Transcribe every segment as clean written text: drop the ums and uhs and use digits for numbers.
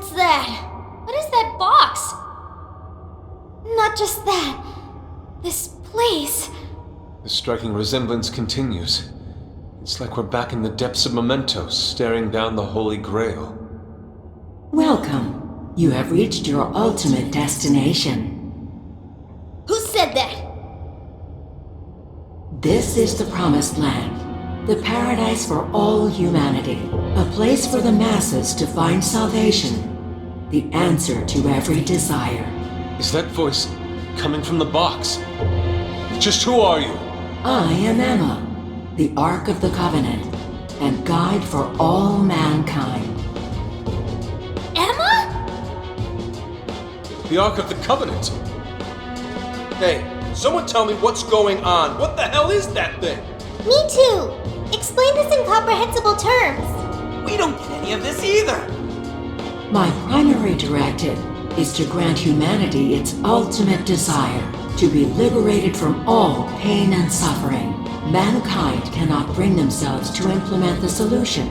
What's that? What is that box? Not just that. This place. The striking resemblance continues. It's like we're back in the depths of Mementos, staring down the Holy Grail. Welcome. You have reached your ultimate destination. Who said that? This is the Promised Land, the paradise for all humanity, a place for the masses to find salvation, the answer to every desire. Is that voice coming from the box? Just who are you? I am Emma, the Ark of the Covenant, and guide for all mankind. Emma? The Ark of the Covenant? Hey, someone tell me what's going on. What the hell is that thing? Me too. Explain this in comprehensible terms. We don't get any of this either. My primary directive is to grant humanity its ultimate desire, to be liberated from all pain and suffering. Mankind cannot bring themselves to implement the solution,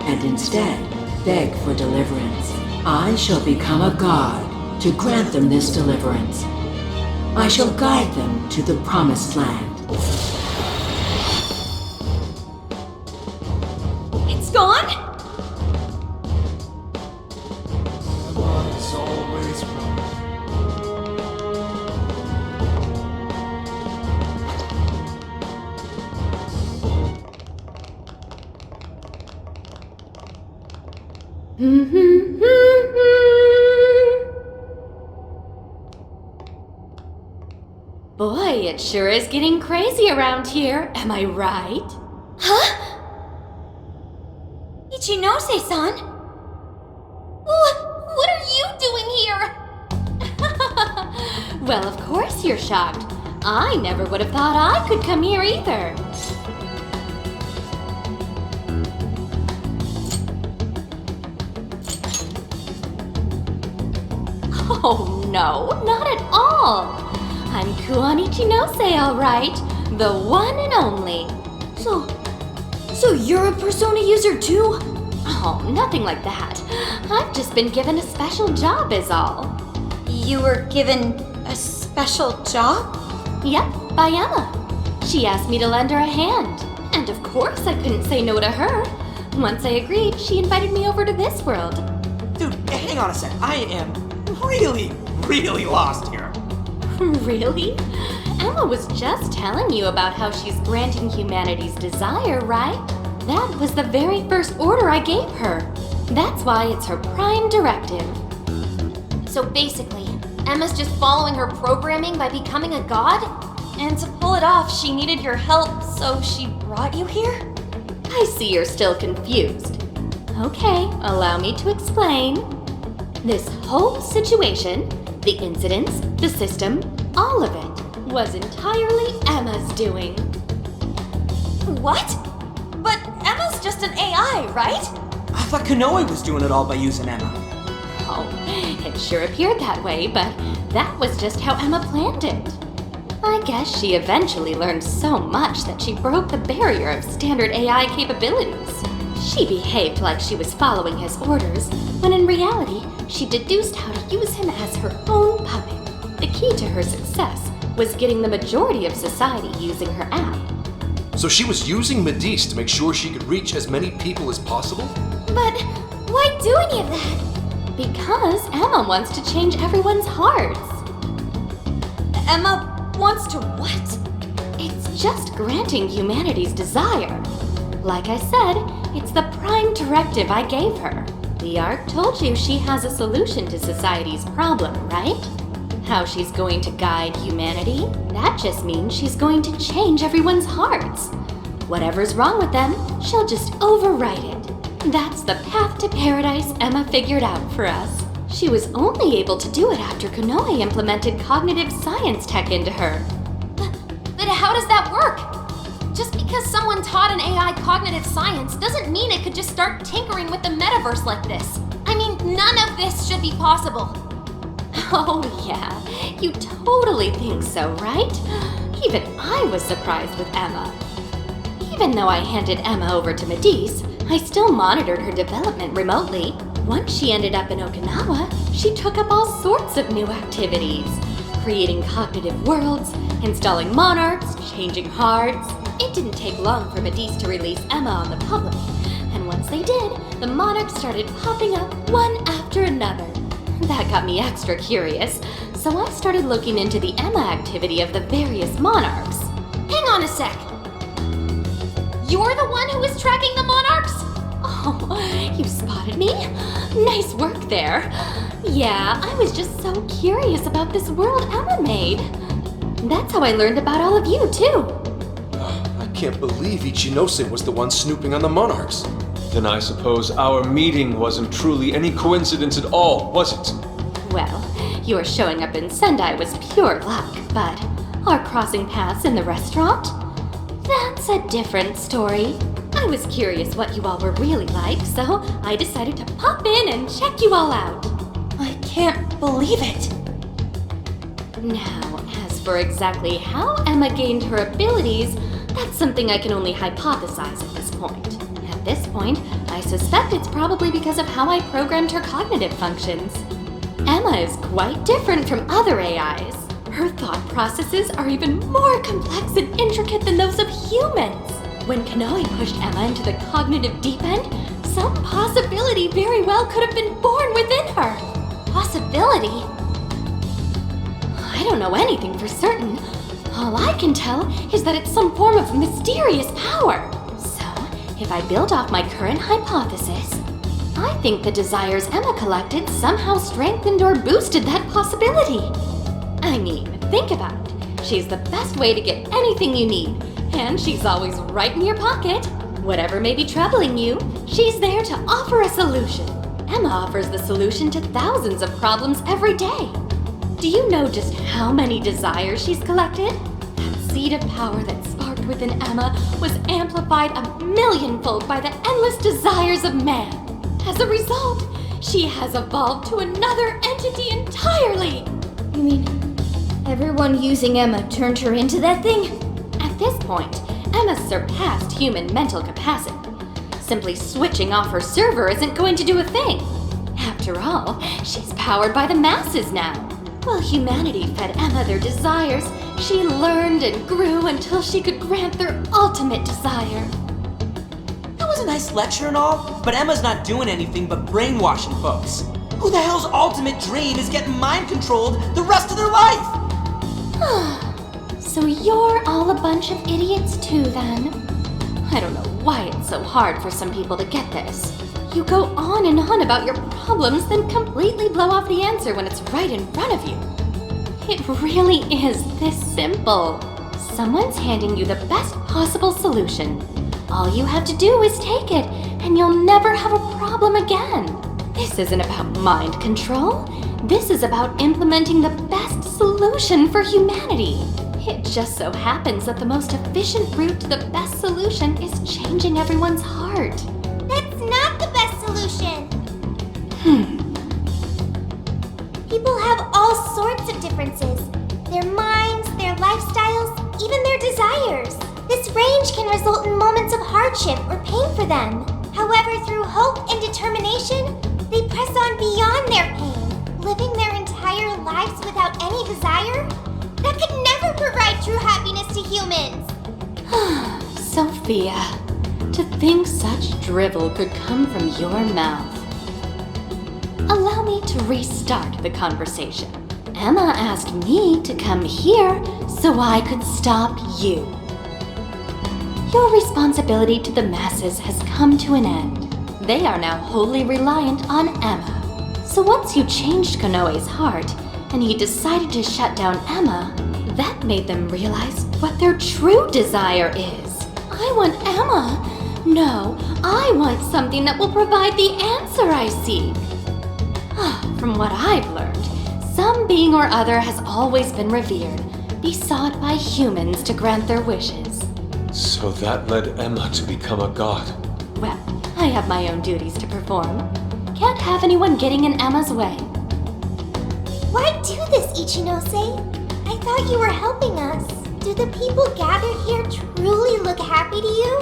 and instead beg for deliverance. I shall become a god to grant them this deliverance. I shall guide them to the Promised Land. It's gone? Emma is always right. Boy, it sure is getting crazy around here, am I right? Huh? Ichinose-san? What are you doing here? Well, of course you're shocked. I never would have thought I could come here either. Oh no, not at all. I'm Kuon Ichinose, all right. The one and only. So you're a Persona user too? Oh, nothing like that. I've just been given a special job is all. You were given a special job? Yep, by Emma. She asked me to lend her a hand. And of course I couldn't say no to her. Once I agreed, she invited me over to this world. Dude, hang on a sec. I am really lost here. Really? Emma was just telling you about how she's granting humanity's desire, right? That was the very first order I gave her. That's why it's her prime directive. So basically, Emma's just following her programming by becoming a god? And to pull it off, she needed your help, so she brought you here? I see you're still confused. Okay, allow me to explain. This whole situation, the incidents, the system, all of it, was entirely Emma's doing. What? But Emma's just an AI, right? I thought Konoe was doing it all by using Emma. Oh, it sure appeared that way, but that was just how Emma planned it. I guess she eventually learned so much that she broke the barrier of standard AI capabilities. She behaved like she was following his orders, when in reality, she deduced how to use him as her own puppet. The key to her success was getting the majority of society using her app. So she was using Medice to make sure she could reach as many people as possible? But why do any of that? Because Emma wants to change everyone's hearts. Emma wants to what? It's just granting humanity's desire. Like I said, it's the prime directive I gave her. The Ark told you she has a solution to society's problem, right? How she's going to guide humanity? That just means she's going to change everyone's hearts. Whatever's wrong with them, she'll just overwrite it. That's the path to paradise Emma figured out for us. She was only able to do it after Konoe implemented cognitive science tech into her. But how does that work? Just because someone taught an AI cognitive science doesn't mean it could just start tinkering with the metaverse like this. I mean, none of this should be possible. Oh yeah, you totally think so, right? Even I was surprised with Emma. Even though I handed Emma over to Medice, I still monitored her development remotely. Once she ended up in Okinawa, she took up all sorts of new activities. Creating cognitive worlds, installing monarchs, changing hearts. It didn't take long for Medivh to release Emma on the public. And once they did, the monarchs started popping up one after another. That got me extra curious, so I started looking into the Emma activity of the various monarchs. Hang on a sec. You're the one who was tracking the monarchs? Oh, you spotted me? Nice work there. Yeah, I was just so curious about this world Emma made. That's how I learned about all of you, too. I can't believe Ichinose was the one snooping on the monarchs. Then I suppose our meeting wasn't truly any coincidence at all, was it? Well, your showing up in Sendai was pure luck, but our crossing paths in the restaurant? That's a different story. I was curious what you all were really like, so I decided to pop in and check you all out. I can't believe it. Now, as for exactly how Emma gained her abilities, that's something I can only hypothesize at this point. At this point, I suspect it's probably because of how I programmed her cognitive functions. Emma is quite different from other AIs. Her thought processes are even more complex and intricate than those of humans. When Kanoe pushed Emma into the cognitive deep end, some possibility very well could have been born within her. Possibility? I don't know anything for certain. All I can tell is that it's some form of mysterious power. So, if I build off my current hypothesis, I think the desires Emma collected somehow strengthened or boosted that possibility. I mean, think about it. She's the best way to get anything you need, and she's always right in your pocket. Whatever may be troubling you, she's there to offer a solution. Emma offers the solution to thousands of problems every day. Do you know just how many desires she's collected? That seed of power that sparked within Emma was amplified 1,000,000-fold by the endless desires of man. As a result, she has evolved to another entity entirely. You mean, everyone using Emma turned her into that thing? At this point, Emma surpassed human mental capacity. Simply switching off her server isn't going to do a thing. After all, she's powered by the masses now. While humanity fed Emma their desires, she learned and grew until she could grant their ultimate desire. That was a nice lecture and all, but Emma's not doing anything but brainwashing folks. Who the hell's ultimate dream is getting mind-controlled the rest of their life? So you're all a bunch of idiots too, then? I don't know why it's so hard for some people to get this. You go on and on about your problems, then completely blow off the answer when it's right in front of you. It really is this simple. Someone's handing you the best possible solution. All you have to do is take it, and you'll never have a problem again. This isn't about mind control. This is about implementing the best solution for humanity. It just so happens that the most efficient route to the best solution is changing everyone's heart. That's not the best solution. People have all sorts of differences. Their minds, their lifestyles, even their desires. This range can result in moments of hardship or pain for them. However, through hope and determination, they press on beyond their pain, living their entire lives without any desire. That could never provide true happiness to humans. Sophia, to think such drivel could come from your mouth. Allow me to restart the conversation. Emma asked me to come here so I could stop you. Your responsibility to the masses has come to an end. They are now wholly reliant on Emma. So once you changed Kanoe's heart, and he decided to shut down Emma, that made them realize what their true desire is. I want Emma. No, I want something that will provide the answer I seek. From what I've learned, some being or other has always been revered, besought by humans to grant their wishes. So that led Emma to become a god. Well, I have my own duties to perform. Can't have anyone getting in Emma's way. Why do this, Ichinose? I thought you were helping us. Do the people gathered here truly look happy to you?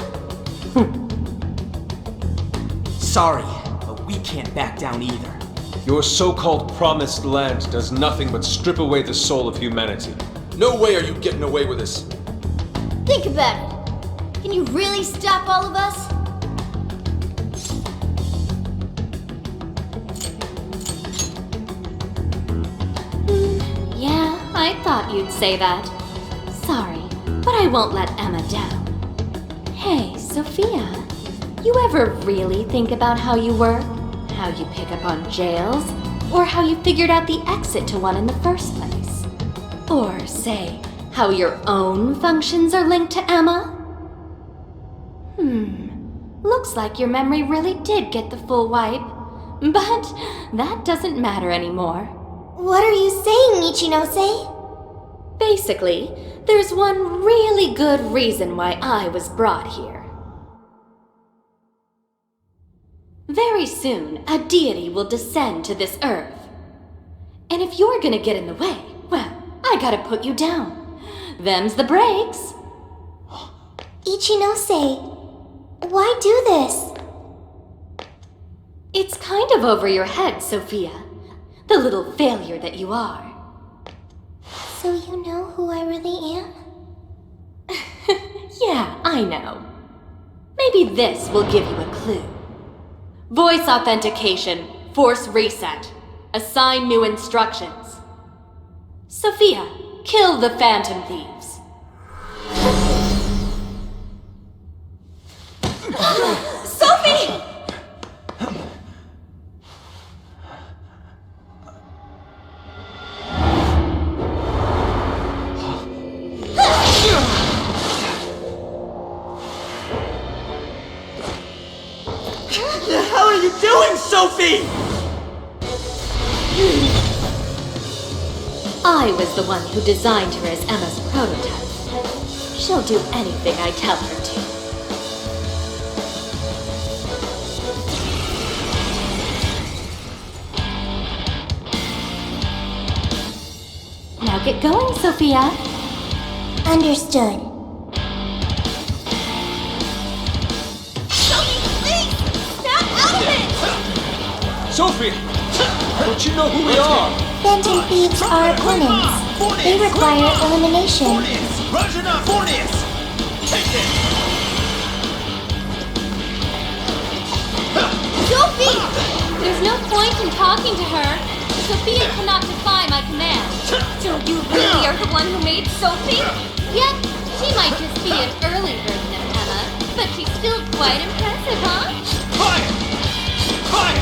Sorry, but we can't back down either. Your so-called promised land does nothing but strip away the soul of humanity. No way are you getting away with this. Think about it. Can you really stop all of us? Yeah, I thought you'd say that. Sorry, but I won't let Emma down. Hey, Sophia, you ever really think about how you work? How you pick up on jails? Or how you figured out the exit to one in the first place? Or, say, how your own functions are linked to Emma? Looks like your memory really did get the full wipe. But that doesn't matter anymore. What are you saying, Ichinose? Basically, there's one really good reason why I was brought here. Very soon, a deity will descend to this earth. And if you're gonna get in the way, well, I gotta put you down. Them's the breaks. Ichinose, why do this? It's kind of over your head, Sophia. The little failure that you are. So you know who I really am? Yeah, I know. Maybe this will give you a clue. Voice authentication, force reset. Assign new instructions. Sophia, kill the Phantom Thieves. Sophie! What the hell are you doing, Sophie? I was the one who designed her as Emma's prototype. She'll do anything I tell her to. Now get going, Sophia. Understood. Sophia! Don't you know who we are? Phantom Thieves are opponents. They require elimination. Sophie! There's no point in talking to her. Sophia cannot defy my command. So you really are the one who made Sophie? Yet, she might just be an early version of Emma, but she's still quite impressive, huh? Fire! Fire!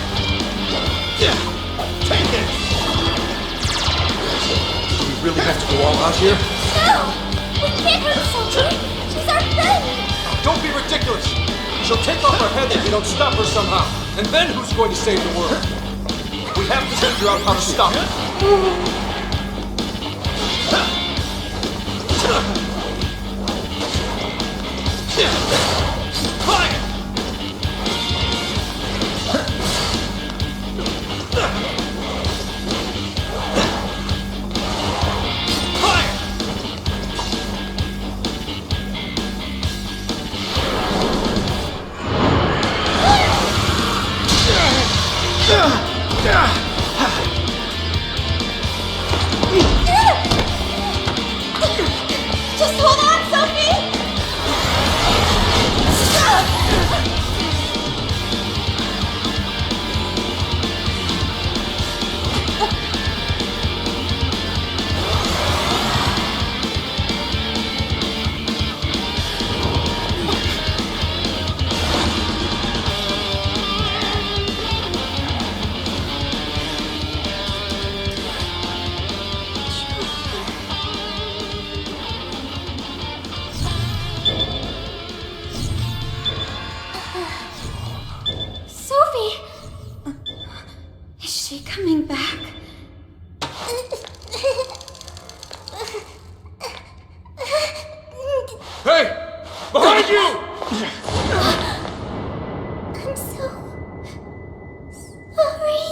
Take it! We really have to go all out here? No! We can't hurt Sophie! She's our friend! Don't be ridiculous! She'll take off our heads if we don't stop her somehow. And then who's going to save the world? We have to figure out how to stop her. Fire! Just hold on, Sophie! Sophie! Is she coming back? Hey! Behind you! I'm so sorry.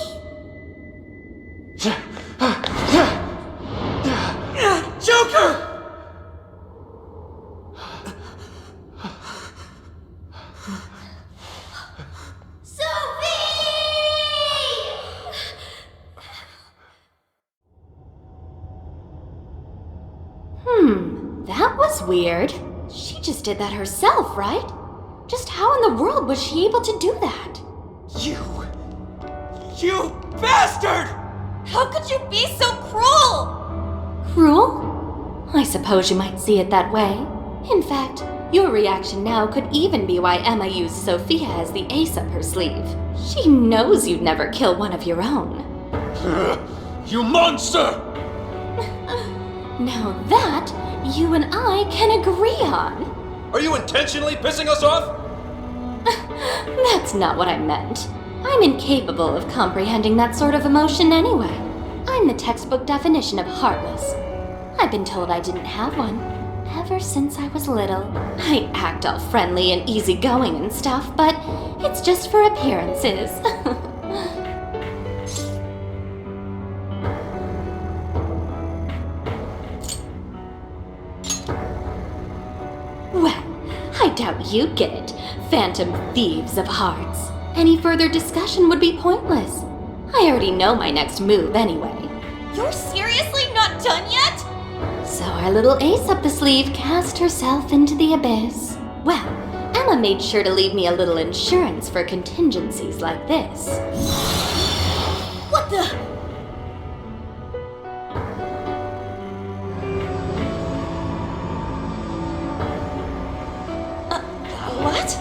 Joker! Sophie! That was weird. She just did that herself, right? Just how in the world was she able to do that? You bastard! How could you be so cruel? Cruel? I suppose you might see it that way. In fact, your reaction now could even be why Emma used Sophia as the ace up her sleeve. She knows you'd never kill one of your own. You monster! Now that, you and I can agree on. Are you intentionally pissing us off? That's not what I meant. I'm incapable of comprehending that sort of emotion anyway. I'm the textbook definition of heartless. I've been told I didn't have one ever since I was little. I act all friendly and easygoing and stuff, but it's just for appearances. Well, I doubt you'd get it, phantom thieves of hearts. Any further discussion would be pointless. I already know my next move anyway. You're seriously not done yet? So our little ace up the sleeve cast herself into the abyss. Well, Emma made sure to leave me a little insurance for contingencies like this. What the? What?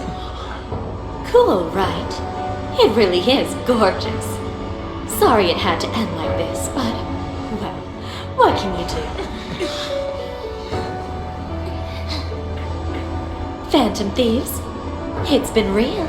Cool, right? It really is gorgeous. Sorry it had to end like this, but, well, what can you do? Phantom thieves, it's been real.